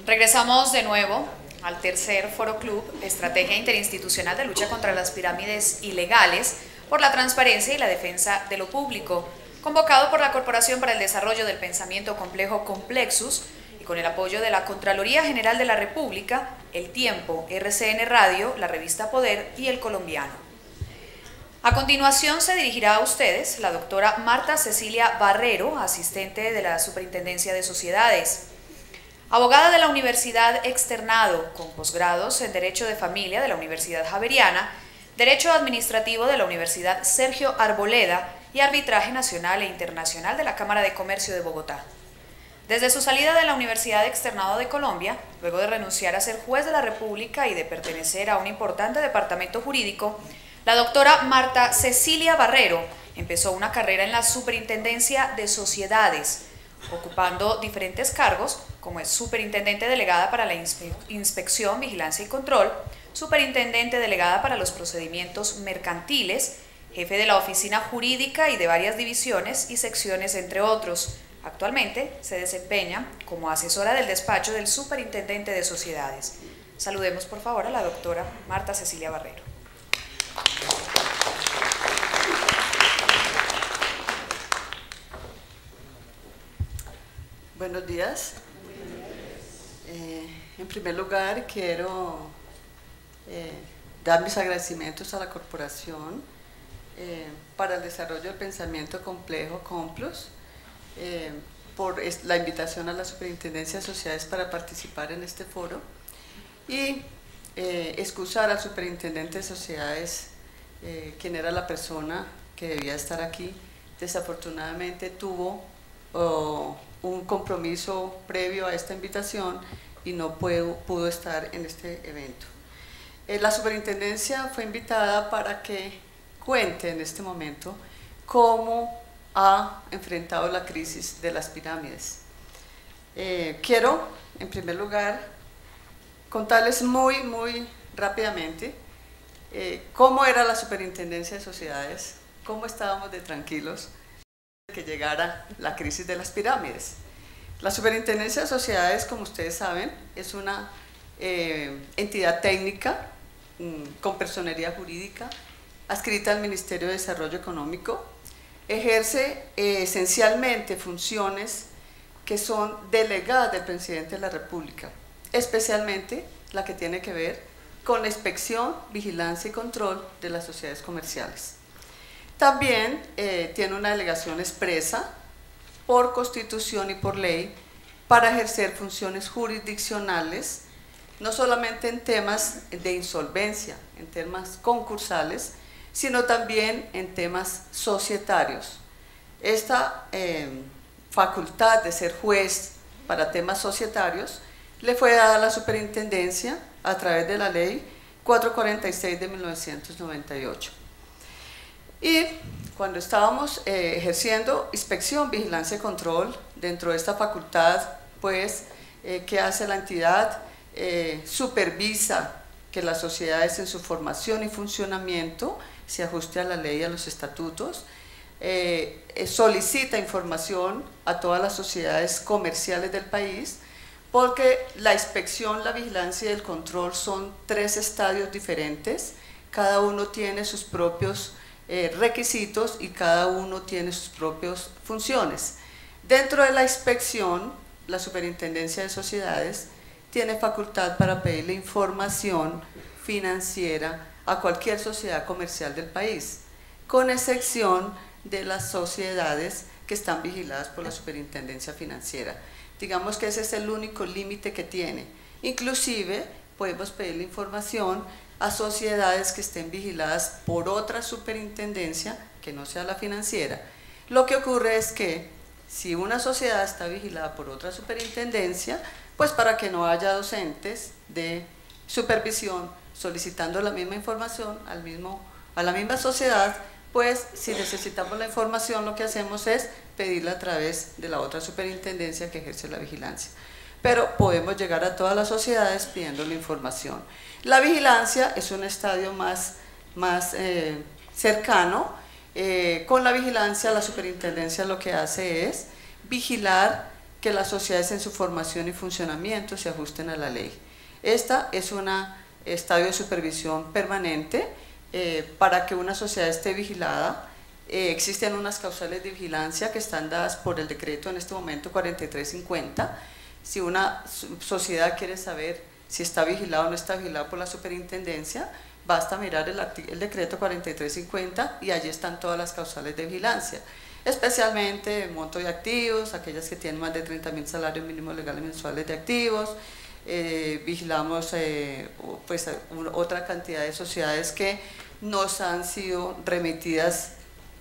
Regresamos de nuevo al tercer Foro Club, Estrategia Interinstitucional de Lucha contra las Pirámides Ilegales por la Transparencia y la Defensa de lo Público, convocado por la Corporación para el Desarrollo del Pensamiento Complejo Complexus y con el apoyo de la Contraloría General de la República, El Tiempo, RCN Radio, la revista Poder y El Colombiano. A continuación se dirigirá a ustedes la doctora Marta Cecilia Barrero, asistente de la Superintendencia de Sociedades. Abogada de la Universidad Externado, con posgrados en Derecho de Familia de la Universidad Javeriana, Derecho Administrativo de la Universidad Sergio Arboleda y Arbitraje Nacional e Internacional de la Cámara de Comercio de Bogotá. Desde su salida de la Universidad Externado de Colombia, luego de renunciar a ser juez de la República y de pertenecer a un importante departamento jurídico, la doctora Marta Cecilia Barrero empezó una carrera en la Superintendencia de Sociedades, ocupando diferentes cargos como es Superintendente Delegada para la Inspección, Vigilancia y Control, Superintendente Delegada para los Procedimientos Mercantiles, jefe de la Oficina Jurídica y de varias divisiones y secciones, entre otros. Actualmente se desempeña como asesora del despacho del Superintendente de Sociedades. Saludemos por favor a la doctora Marta Cecilia Barrero. Buenos días. En primer lugar, quiero dar mis agradecimientos a la Corporación para el Desarrollo del Pensamiento Complejo Complus por la invitación a la Superintendencia de Sociedades para participar en este foro y excusar al Superintendente de Sociedades, quien era la persona que debía estar aquí. Desafortunadamente tuvo un compromiso previo a esta invitación y no pudo estar en este evento. La superintendencia fue invitada para que cuente en este momento cómo ha enfrentado la crisis de las pirámides. Quiero, en primer lugar, contarles muy rápidamente cómo era la Superintendencia de Sociedades, cómo estábamos de tranquilos que llegara la crisis de las pirámides. La Superintendencia de Sociedades, como ustedes saben, es una entidad técnica con personería jurídica adscrita al Ministerio de Desarrollo Económico. Ejerce esencialmente funciones que son delegadas del Presidente de la República, especialmente la que tiene que ver con la inspección, vigilancia y control de las sociedades comerciales. También tiene una delegación expresa por Constitución y por ley para ejercer funciones jurisdiccionales, no solamente en temas de insolvencia, en temas concursales, sino también en temas societarios. Esta facultad de ser juez para temas societarios le fue dada a la Superintendencia a través de la Ley 446 de 1998. Y cuando estábamos ejerciendo inspección, vigilancia y control dentro de esta facultad, pues, ¿qué hace la entidad? Supervisa que las sociedades en su formación y funcionamiento se ajuste a la ley y a los estatutos, solicita información a todas las sociedades comerciales del país, porque la inspección, la vigilancia y el control son tres estadios diferentes, cada uno tiene sus propios requisitos y cada uno tiene sus propias funciones. Dentro de la inspección, la Superintendencia de Sociedades tiene facultad para pedirle información financiera a cualquier sociedad comercial del país, con excepción de las sociedades que están vigiladas por la Superintendencia Financiera. Digamos que ese es el único límite que tiene. Inclusive podemos pedirle información a sociedades que estén vigiladas por otra superintendencia que no sea la financiera. Lo que ocurre es que si una sociedad está vigilada por otra superintendencia, pues para que no haya docentes de supervisión solicitando la misma información a la misma sociedad, pues si necesitamos la información lo que hacemos es pedirla a través de la otra superintendencia que ejerce la vigilancia. Pero podemos llegar a todas las sociedades pidiendo la información. La vigilancia es un estadio más cercano. Con la vigilancia, la superintendencia lo que hace es vigilar que las sociedades en su formación y funcionamiento se ajusten a la ley. Esta es un estadio de supervisión permanente para que una sociedad esté vigilada. Existen unas causales de vigilancia que están dadas por el decreto en este momento 4350. Si una sociedad quiere saber si está vigilada o no está vigilada por la superintendencia, basta mirar el decreto 4350 y allí están todas las causales de vigilancia, especialmente el monto de activos, aquellas que tienen más de 30.000 salarios mínimos legales mensuales de activos. Vigilamos pues, otra cantidad de sociedades que nos han sido remitidas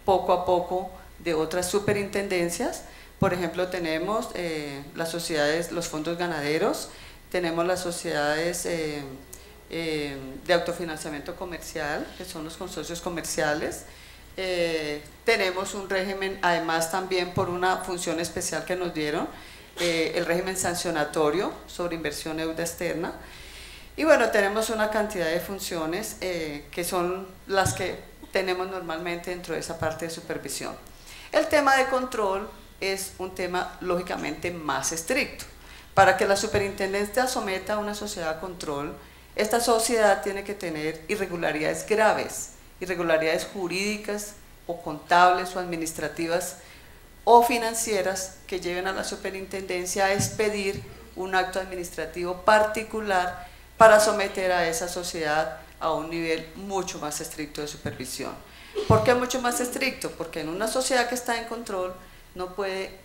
poco a poco de otras superintendencias. Por ejemplo, tenemos las sociedades, los fondos ganaderos, tenemos las sociedades de autofinanciamiento comercial, que son los consorcios comerciales. Tenemos un régimen, además también por una función especial que nos dieron, el régimen sancionatorio sobre inversión deuda externa. Y bueno, tenemos una cantidad de funciones que son las que tenemos normalmente dentro de esa parte de supervisión. El tema de control es un tema lógicamente más estricto. Para que la superintendencia someta a una sociedad a control, esta sociedad tiene que tener irregularidades graves, irregularidades jurídicas o contables o administrativas o financieras que lleven a la superintendencia a expedir un acto administrativo particular para someter a esa sociedad a un nivel mucho más estricto de supervisión. ¿Por qué mucho más estricto? Porque en una sociedad que está en control no puede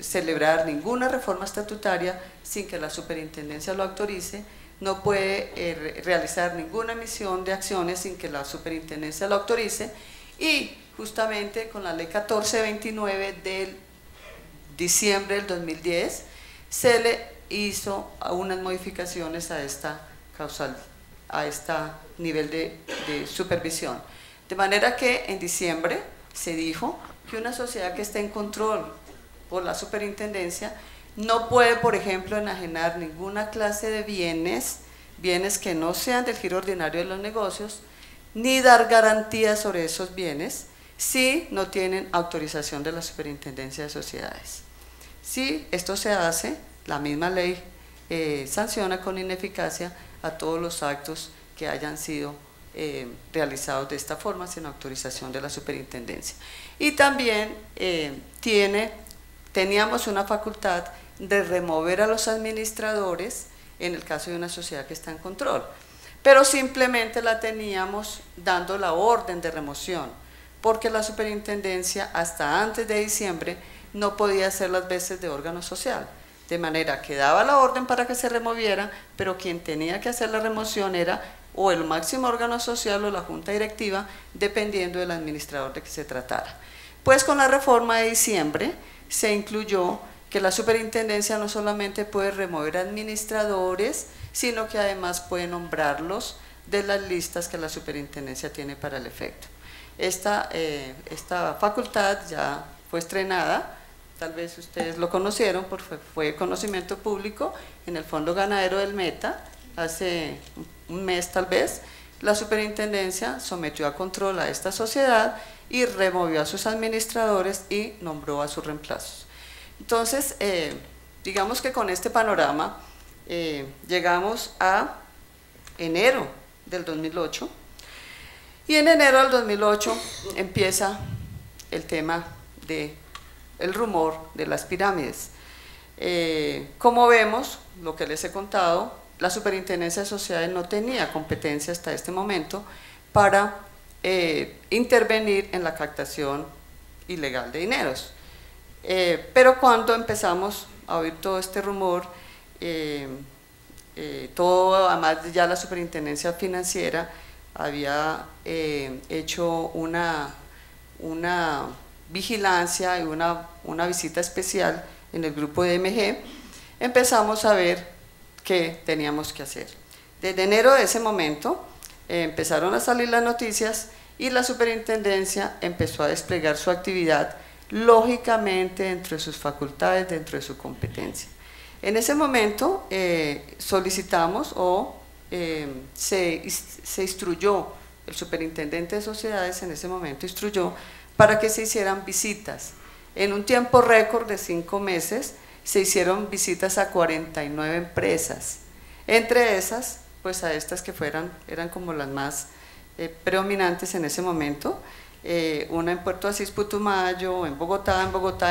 celebrar ninguna reforma estatutaria sin que la superintendencia lo autorice, no puede realizar ninguna emisión de acciones sin que la superintendencia lo autorice, y justamente con la ley 1429 del diciembre del 2010 se le hizo unas modificaciones a esta causal, a este nivel de supervisión. De manera que en diciembre se dijo que una sociedad que esté en control por la superintendencia no puede, por ejemplo, enajenar ninguna clase de bienes que no sean del giro ordinario de los negocios, ni dar garantías sobre esos bienes si no tienen autorización de la superintendencia de sociedades. Si esto se hace, la misma ley sanciona con ineficacia a todos los actos que hayan sido realizados de esta forma sin autorización de la superintendencia. Y también teníamos una facultad de remover a los administradores en el caso de una sociedad que está en control, pero simplemente la teníamos dando la orden de remoción, porque la superintendencia hasta antes de diciembre no podía hacer las veces de órgano social, de manera que daba la orden para que se removiera, pero quien tenía que hacer la remoción era o el máximo órgano social o la junta directiva, dependiendo del administrador de que se tratara. Pues con la reforma de diciembre se incluyó que la superintendencia no solamente puede remover administradores, sino que además puede nombrarlos de las listas que la superintendencia tiene para el efecto. Esta facultad ya fue estrenada, tal vez ustedes lo conocieron porque fue conocimiento público en el Fondo Ganadero del Meta, hace un mes tal vez. La superintendencia sometió a control a esta sociedad y removió a sus administradores y nombró a sus reemplazos. Entonces, digamos que con este panorama llegamos a enero del 2008, y en enero del 2008 empieza el tema del rumor de las pirámides. Como vemos, lo que les he contado, la Superintendencia de Sociedades no tenía competencia hasta este momento para intervenir en la captación ilegal de dineros. Pero cuando empezamos a oír todo este rumor, además ya la Superintendencia Financiera había hecho una vigilancia y una visita especial en el grupo de MG, empezamos a ver qué teníamos que hacer. Desde enero de ese momento empezaron a salir las noticias y la superintendencia empezó a desplegar su actividad, lógicamente dentro de sus facultades, dentro de su competencia. En ese momento solicitamos se instruyó, el superintendente de sociedades en ese momento instruyó para que se hicieran visitas. En un tiempo récord de 5 meses se hicieron visitas a 49 empresas, entre esas, pues a estas que eran como las más predominantes en ese momento, una en Puerto Asís, Putumayo, en Bogotá,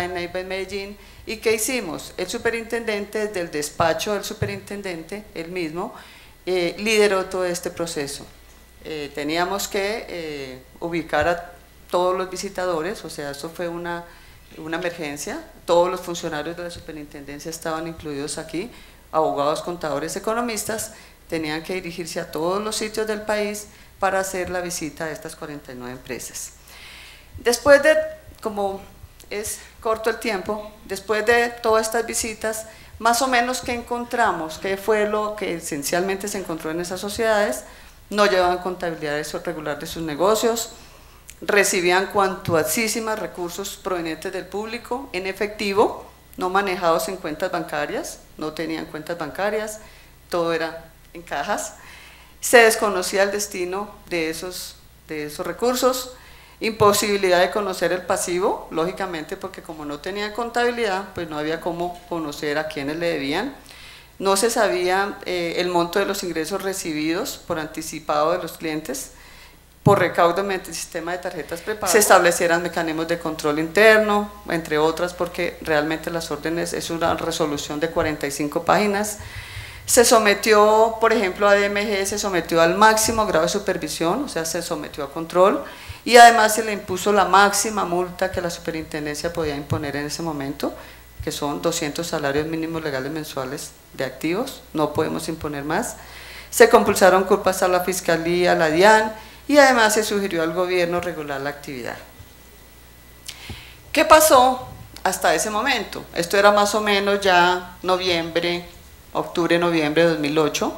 en Neiva, en Medellín. ¿Y qué hicimos? El superintendente, desde el despacho del superintendente, él mismo, lideró todo este proceso. Teníamos que ubicar a todos los visitadores, o sea, eso fue una emergencia, todos los funcionarios de la superintendencia estaban incluidos aquí, abogados, contadores, economistas, tenían que dirigirse a todos los sitios del país para hacer la visita a estas 49 empresas. Después de, como es corto el tiempo, después de todas estas visitas, más o menos ¿qué encontramos? ¿Qué fue lo que esencialmente se encontró en esas sociedades? No llevaban contabilidad regular de sus negocios, recibían cuantiosísimos recursos provenientes del público en efectivo, no manejados en cuentas bancarias, no tenían cuentas bancarias, todo era en cajas, se desconocía el destino de esos recursos, imposibilidad de conocer el pasivo, lógicamente porque como no tenían contabilidad, pues no había cómo conocer a quienes le debían, no se sabía el monto de los ingresos recibidos por anticipado de los clientes, por recaudo mediante el sistema de tarjetas prepago, se establecieran mecanismos de control interno, entre otras, porque realmente las órdenes es una resolución de 45 páginas, se sometió, por ejemplo, a DMG, se sometió al máximo grado de supervisión, o sea, se sometió a control, y además se le impuso la máxima multa que la superintendencia podía imponer en ese momento, que son 200 salarios mínimos legales mensuales de activos, no podemos imponer más. Se compulsaron culpas a la Fiscalía, a la DIAN, y además se sugirió al gobierno regular la actividad. ¿Qué pasó hasta ese momento? Esto era más o menos ya octubre, noviembre de 2008,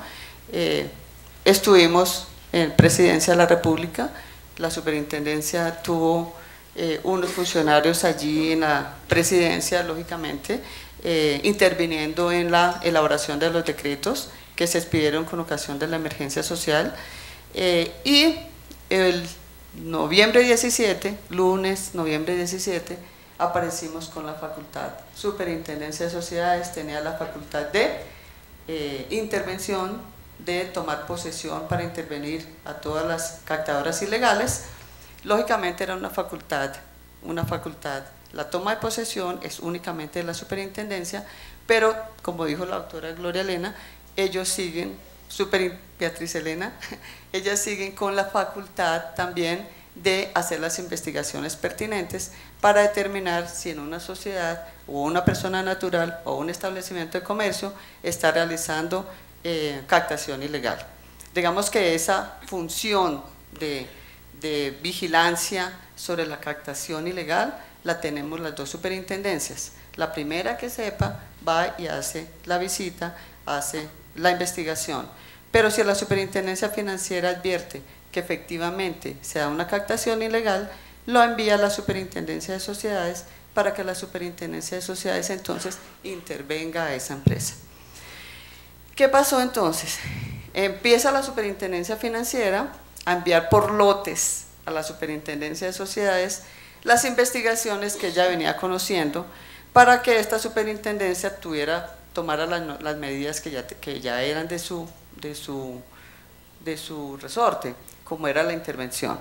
estuvimos en Presidencia de la República, la superintendencia tuvo unos funcionarios allí en la presidencia, lógicamente, interviniendo en la elaboración de los decretos que se expidieron con ocasión de la emergencia social, y el noviembre 17, lunes, noviembre 17, aparecimos con la facultad. Superintendencia de Sociedades tenía la facultad de intervención, de tomar posesión para intervenir a todas las captadoras ilegales. Lógicamente era una facultad, la toma de posesión es únicamente de la superintendencia, pero como dijo la doctora Gloria Elena, ellos siguen, Beatriz Elena, ellas siguen con la facultad también de hacer las investigaciones pertinentes para determinar si en una sociedad o una persona natural o un establecimiento de comercio está realizando captación ilegal. Digamos que esa función de vigilancia sobre la captación ilegal la tenemos las dos superintendencias. La primera que sepa va y hace la visita, hace la investigación, pero si la superintendencia financiera advierte que efectivamente se da una captación ilegal, lo envía a la superintendencia de sociedades para que la superintendencia de sociedades entonces intervenga a esa empresa. ¿Qué pasó entonces? Empieza la superintendencia financiera a enviar por lotes a la superintendencia de sociedades las investigaciones que ella venía conociendo para que esta superintendencia tomara las medidas que ya eran de su resorte, como era la intervención.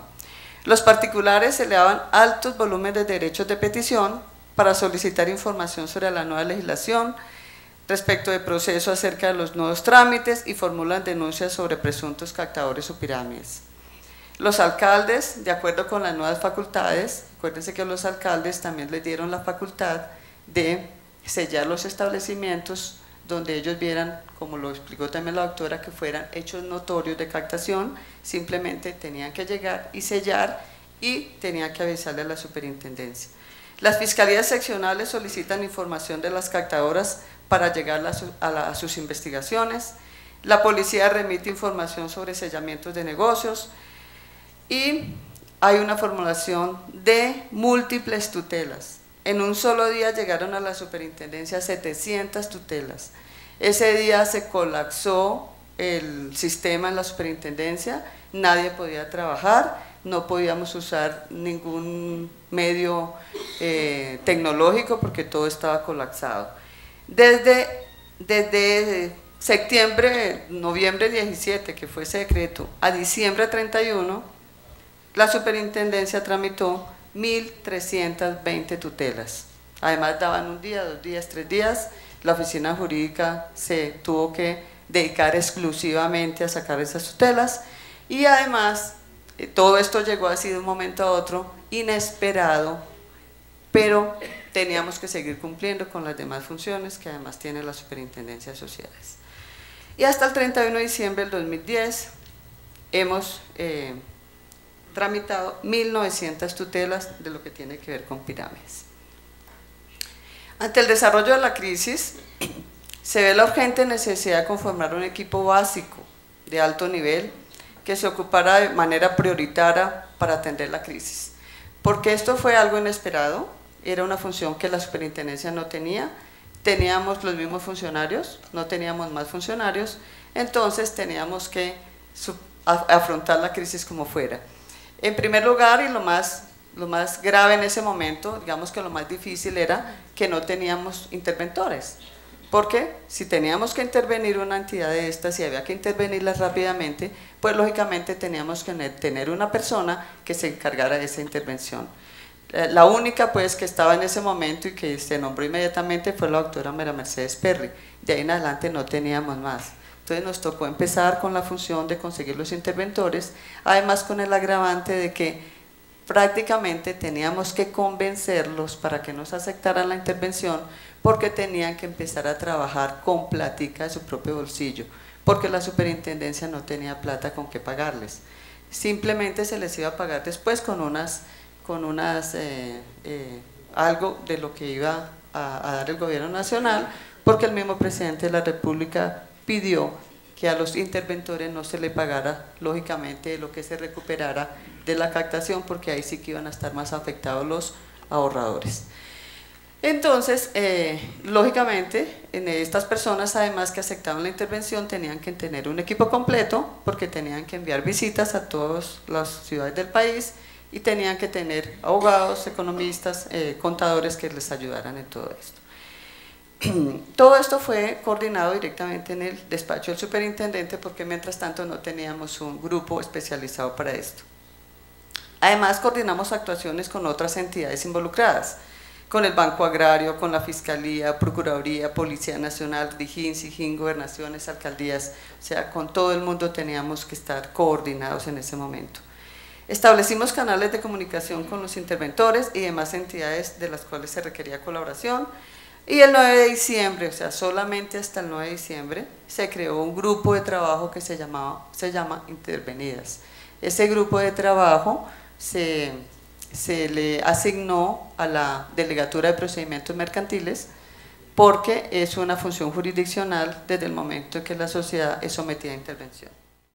Los particulares elevaban altos volúmenes de derechos de petición para solicitar información sobre la nueva legislación respecto de proceso acerca de los nuevos trámites y formulan denuncias sobre presuntos captadores o pirámides. Los alcaldes, de acuerdo con las nuevas facultades, acuérdense que los alcaldes también les dieron la facultad de sellar los establecimientos donde ellos vieran, como lo explicó también la doctora, que fueran hechos notorios de captación, simplemente tenían que llegar y sellar y tenían que avisarle a la superintendencia. Las fiscalías seccionales solicitan información de las captadoras para llegar a sus investigaciones, la policía remite información sobre sellamientos de negocios y hay una formulación de múltiples tutelas. En un solo día llegaron a la superintendencia 700 tutelas. Ese día se colapsó el sistema en la superintendencia, nadie podía trabajar, no podíamos usar ningún medio tecnológico porque todo estaba colapsado. Desde noviembre 17, que fue ese decreto, a diciembre 31, la superintendencia tramitó 1.320 tutelas. Además daban un día, 2 días, 3 días, la oficina jurídica se tuvo que dedicar exclusivamente a sacar esas tutelas y además todo esto llegó así de un momento a otro, inesperado, pero teníamos que seguir cumpliendo con las demás funciones que además tiene la Superintendencia de Sociedades. Y hasta el 31 de diciembre del 2010 hemos tramitado 1.900 tutelas de lo que tiene que ver con pirámides. Ante el desarrollo de la crisis, se ve la urgente necesidad de conformar un equipo básico de alto nivel que se ocupara de manera prioritaria para atender la crisis. Porque esto fue algo inesperado, era una función que la superintendencia no tenía, teníamos los mismos funcionarios, no teníamos más funcionarios, entonces teníamos que afrontar la crisis como fuera. En primer lugar, y lo más grave en ese momento, digamos que lo más difícil era que no teníamos interventores, porque si teníamos que intervenir una entidad de estas y había que intervenirlas rápidamente, pues lógicamente teníamos que tener una persona que se encargara de esa intervención. La única pues que estaba en ese momento y que se nombró inmediatamente fue la doctora María Mercedes Perry, de ahí en adelante no teníamos más. Entonces nos tocó empezar con la función de conseguir los interventores, además con el agravante de que prácticamente teníamos que convencerlos para que nos aceptaran la intervención, porque tenían que empezar a trabajar con platica de su propio bolsillo, porque la superintendencia no tenía plata con qué pagarles. Simplemente se les iba a pagar después con algo de lo que iba a dar el gobierno nacional, porque el mismo presidente de la República pidió que a los interventores no se le pagara lógicamente lo que se recuperara de la captación, porque ahí sí que iban a estar más afectados los ahorradores. Entonces, lógicamente, estas personas además que aceptaban la intervención tenían que tener un equipo completo, porque tenían que enviar visitas a todas las ciudades del país y tenían que tener abogados, economistas, contadores que les ayudaran en todo esto. Todo esto fue coordinado directamente en el despacho del superintendente, porque mientras tanto no teníamos un grupo especializado para esto. Además, coordinamos actuaciones con otras entidades involucradas, con el Banco Agrario, con la Fiscalía, Procuraduría, Policía Nacional, DIJÍN, SIJÍN, gobernaciones, alcaldías, o sea, con todo el mundo teníamos que estar coordinados en ese momento. Establecimos canales de comunicación con los interventores y demás entidades de las cuales se requería colaboración, y el 9 de diciembre, o sea, solamente hasta el 9 de diciembre, se creó un grupo de trabajo que se llama Intervenidas. Ese grupo de trabajo se le asignó a la Delegatura de Procedimientos Mercantiles, porque es una función jurisdiccional desde el momento en que la sociedad es sometida a intervención.